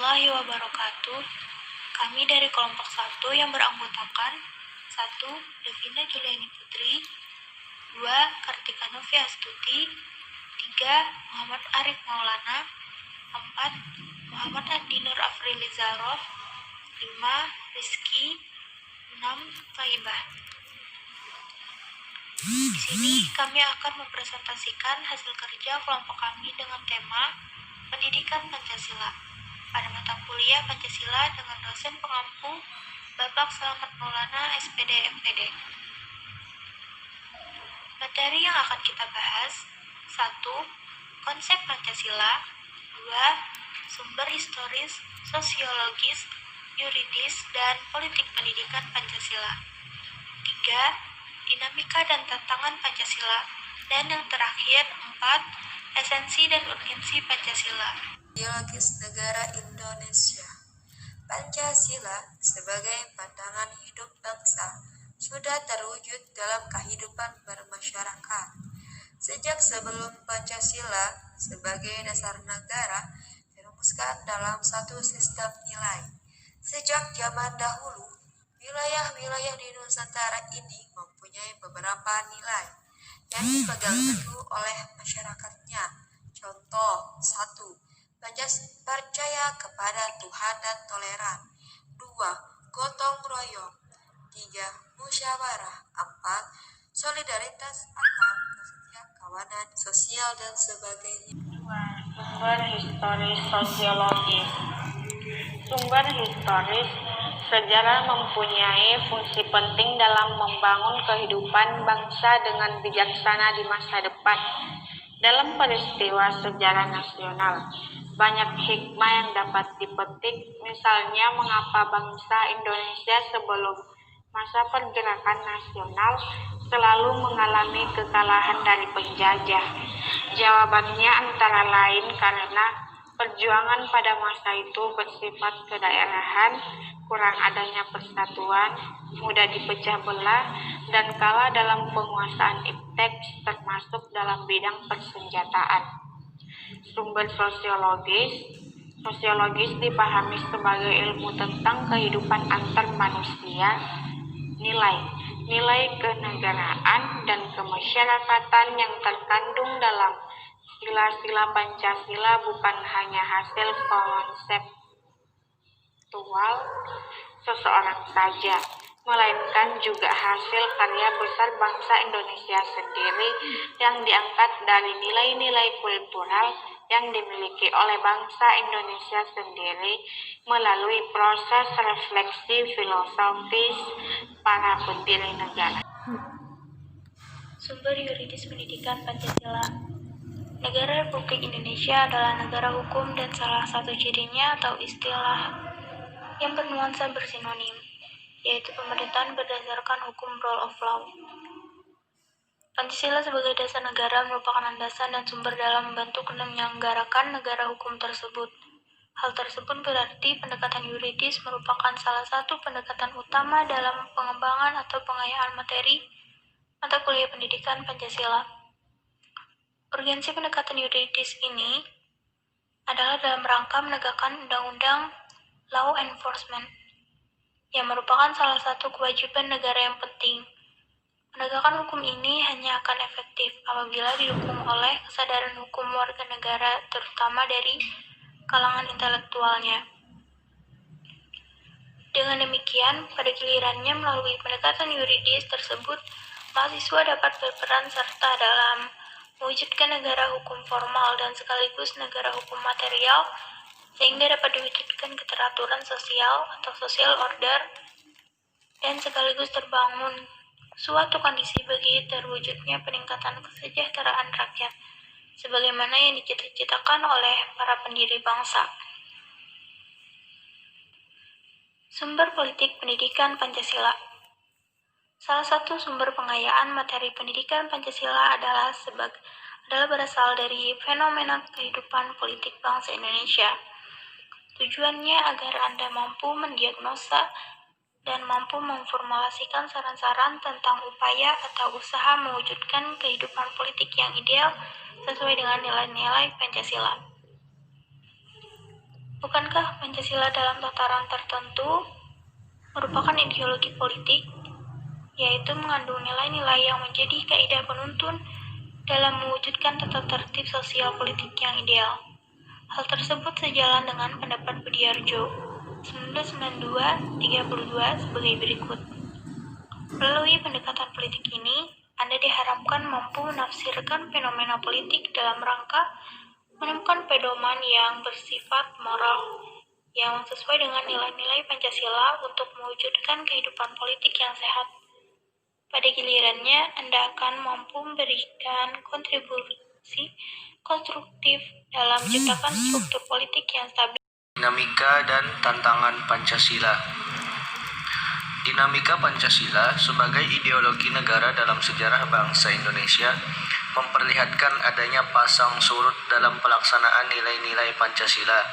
warahmatullahi wabarakatuh. Kami dari kelompok 1 yang beranggotakan 1. Devina Juliani Putri, 2. Kartika Novi Astuti, 3. Muhammad Arif Maulana, 4. Muhammad Andi Nur Afrili Zarof, 5. Rizky, 6. Faibah. Di sini kami akan mempresentasikan hasil kerja kelompok kami dengan tema Pendidikan Pancasila pada mata kuliah Pancasila dengan dosen pengampu Bapak Selamat Maulana SPD MPD. Materi yang akan kita bahas: 1. Konsep Pancasila, 2. Sumber historis, sosiologis, yuridis, dan politik pendidikan Pancasila, 3. Dinamika dan tantangan Pancasila, dan yang terakhir 4. Esensi dan urgensi Pancasila. Ideologis negara Indonesia. Pancasila sebagai pandangan hidup bangsa sudah terwujud dalam kehidupan bermasyarakat. Sejak sebelum Pancasila sebagai dasar negara dirumuskan dalam satu sistem nilai. Sejak zaman dahulu, wilayah-wilayah di Nusantara ini mempunyai beberapa nilai yang dipegang teguh oleh masyarakatnya. Contoh: 1. Percaya kepada Tuhan dan toleran. 2. Gotong royong. 3. Musyawarah. 4. Solidaritas atau kesetiakawanan sosial dan sebagainya. 2. Sumber historis sosiologis. Sumber historis sejarah mempunyai fungsi penting dalam membangun kehidupan bangsa dengan bijaksana di masa depan. Dalam peristiwa sejarah nasional, banyak hikmah yang dapat dipetik, misalnya mengapa bangsa Indonesia sebelum masa pergerakan nasional selalu mengalami kekalahan dari penjajah. Jawabannya antara lain karena perjuangan pada masa itu bersifat kedaerahan, kurang adanya persatuan, mudah dipecah belah, dan kalah dalam penguasaan iptek termasuk dalam bidang persenjataan. Sumber sosiologis. Sosiologis dipahami sebagai ilmu tentang kehidupan antar manusia, nilai kenegaraan dan kemasyarakatan yang terkandung dalam sila-sila Pancasila bukan hanya hasil konseptual seseorang saja, melainkan juga hasil karya besar bangsa Indonesia sendiri yang diangkat dari nilai-nilai kultural yang dimiliki oleh bangsa Indonesia sendiri melalui proses refleksi filosofis para pendiri negara. Sumber yuridis pendidikan Pancasila. Negara Republik Indonesia adalah negara hukum dan salah satu cirinya atau istilah yang bernuansa bersinonim, yaitu pemerintahan berdasarkan hukum rule of law. Pancasila sebagai dasar negara merupakan landasan dan sumber dalam membantu menyelenggarakan negara hukum tersebut. Hal tersebut berarti pendekatan yuridis merupakan salah satu pendekatan utama dalam pengembangan atau pengayaan materi mata kuliah pendidikan Pancasila. Urgensi pendekatan yuridis ini adalah dalam rangka menegakkan undang-undang law enforcement, yang merupakan salah satu kewajiban negara yang penting. Penegakan hukum ini hanya akan efektif apabila didukung oleh kesadaran hukum warga negara, terutama dari kalangan intelektualnya. Dengan demikian, pada gilirannya melalui pendekatan yuridis tersebut, mahasiswa dapat berperan serta dalam mewujudkan negara hukum formal dan sekaligus negara hukum material, sehingga dapat diwujudkan keteraturan sosial atau social order, dan sekaligus terbangun suatu kondisi bagi terwujudnya peningkatan kesejahteraan rakyat, sebagaimana yang dicita-citakan oleh para pendiri bangsa. Sumber politik pendidikan Pancasila. Salah satu sumber pengayaan materi pendidikan Pancasila adalah berasal dari fenomena kehidupan politik bangsa Indonesia. Tujuannya agar Anda mampu mendiagnosa dan mampu memformulasikan saran-saran tentang upaya atau usaha mewujudkan kehidupan politik yang ideal sesuai dengan nilai-nilai Pancasila. Bukankah Pancasila dalam tataran tertentu merupakan ideologi politik, yaitu mengandung nilai-nilai yang menjadi kaidah penuntun dalam mewujudkan tata tertib sosial politik yang ideal. Hal tersebut sejalan dengan pendapat Budiarjo 1992-32 sebagai berikut. Melalui pendekatan politik ini, Anda diharapkan mampu menafsirkan fenomena politik dalam rangka menemukan pedoman yang bersifat moral, yang sesuai dengan nilai-nilai Pancasila untuk mewujudkan kehidupan politik yang sehat. Pada gilirannya, Anda akan mampu memberikan kontribusi konstruktif dalam menciptakan struktur politik yang stabil. Dinamika dan tantangan Pancasila. Dinamika Pancasila sebagai ideologi negara dalam sejarah bangsa Indonesia memperlihatkan adanya pasang surut dalam pelaksanaan nilai-nilai Pancasila.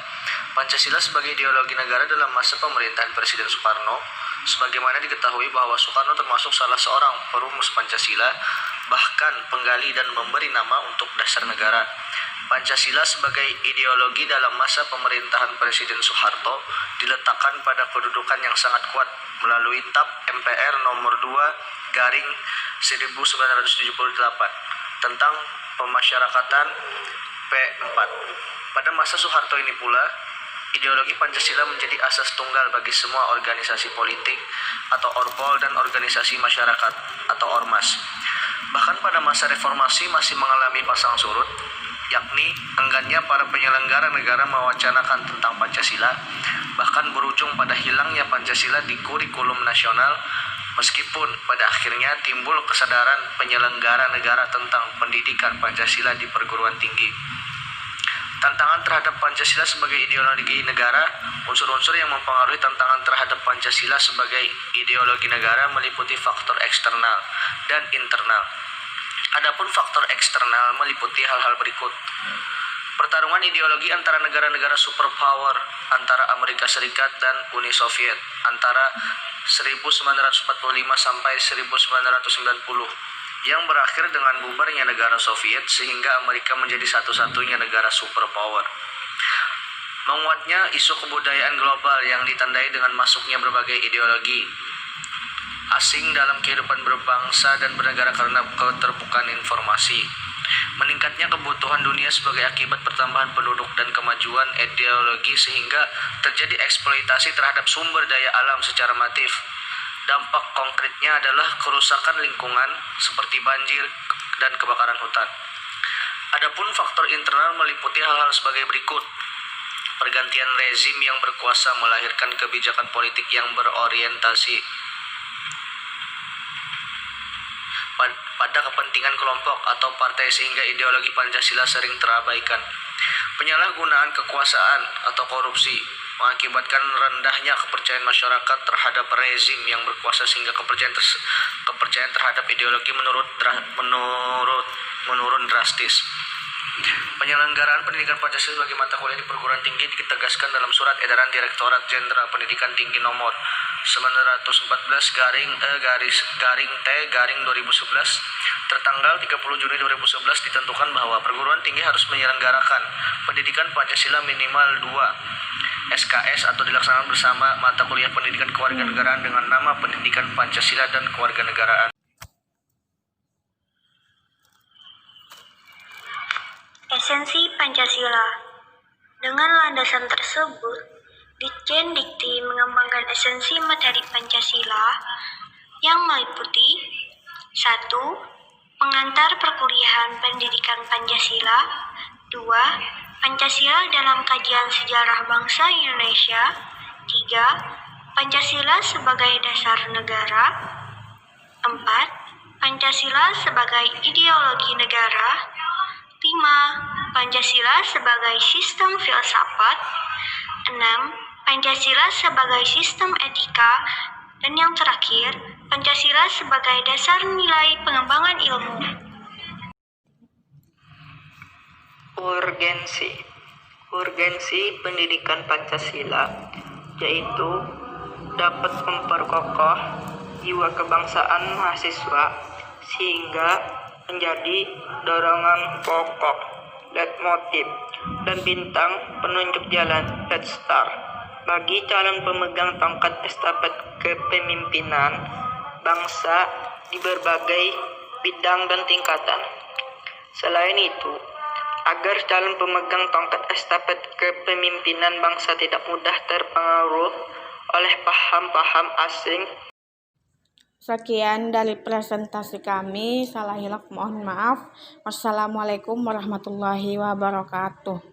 Pancasila sebagai ideologi negara dalam masa pemerintahan Presiden Soekarno, sebagaimana diketahui bahwa Soekarno termasuk salah seorang perumus Pancasila, bahkan penggali dan memberi nama untuk dasar negara. Pancasila sebagai ideologi dalam masa pemerintahan Presiden Soeharto diletakkan pada kedudukan yang sangat kuat melalui TAP MPR nomor 2/1978 tentang pemasyarakatan P4. Pada masa Soeharto ini pula, ideologi Pancasila menjadi asas tunggal bagi semua organisasi politik atau orpol dan organisasi masyarakat atau ormas. Bahkan pada masa reformasi masih mengalami pasang surut, yakni enggannya para penyelenggara negara mewacanakan tentang Pancasila, bahkan berujung pada hilangnya Pancasila di kurikulum nasional, meskipun pada akhirnya timbul kesadaran penyelenggara negara tentang pendidikan Pancasila di perguruan tinggi. Tantangan terhadap Pancasila sebagai ideologi negara. Unsur-unsur yang mempengaruhi tantangan terhadap Pancasila sebagai ideologi negara meliputi faktor eksternal dan internal. Adapun faktor eksternal meliputi hal-hal berikut. Pertarungan ideologi antara negara-negara superpower antara Amerika Serikat dan Uni Soviet antara 1945 sampai 1990 yang berakhir dengan bubarnya negara Soviet sehingga Amerika menjadi satu-satunya negara superpower. Menguatnya isu kebudayaan global yang ditandai dengan masuknya berbagai ideologi asing dalam kehidupan berbangsa dan bernegara karena keterbukaan informasi. Meningkatnya kebutuhan dunia sebagai akibat pertambahan penduduk dan kemajuan ideologi sehingga terjadi eksploitasi terhadap sumber daya alam secara masif. Dampak konkretnya adalah kerusakan lingkungan seperti banjir dan kebakaran hutan. Adapun faktor internal meliputi hal-hal sebagai berikut. Pergantian rezim yang berkuasa melahirkan kebijakan politik yang berorientasi pada kepentingan kelompok atau partai sehingga ideologi Pancasila sering terabaikan. Penyalahgunaan kekuasaan atau korupsi mengakibatkan rendahnya kepercayaan masyarakat terhadap rezim yang berkuasa sehingga kepercayaan terhadap ideologi menurun drastis. Penyelenggaraan pendidikan Pancasila sebagai mata kuliah di perguruan tinggi ditegaskan dalam Surat Edaran Direktorat Jenderal Pendidikan Tinggi Nomor 914/T/2011 tertanggal 30 Juni 2011 ditentukan bahwa perguruan tinggi harus menyelenggarakan pendidikan Pancasila minimal 2 SKS atau dilaksanakan bersama mata kuliah pendidikan kewarganegaraan dengan nama Pendidikan Pancasila dan Kewarganegaraan. Esensi Pancasila. Dengan landasan tersebut, Ditjen Dikti mengembangkan esensi materi Pancasila yang meliputi 1. Pengantar perkuliahan pendidikan Pancasila. 2. Pancasila dalam kajian sejarah bangsa Indonesia. 3. Pancasila sebagai dasar negara. 4. Pancasila sebagai ideologi negara. 5. Pancasila sebagai sistem filsafat. 6. Pancasila sebagai sistem etika. Dan yang terakhir, Pancasila sebagai dasar nilai pengembangan ilmu. Urgensi pendidikan Pancasila yaitu dapat memperkokoh jiwa kebangsaan mahasiswa sehingga menjadi dorongan pokok leitmotif, dan bintang penunjuk jalan Red Star bagi calon pemegang tongkat estafet kepemimpinan bangsa di berbagai bidang dan tingkatan. Selain itu, agar calon pemegang tongkat estafet kepemimpinan bangsa tidak mudah terpengaruh oleh paham-paham asing. Sekian dari presentasi kami, salah hilaf mohon maaf. Wassalamualaikum warahmatullahi wabarakatuh.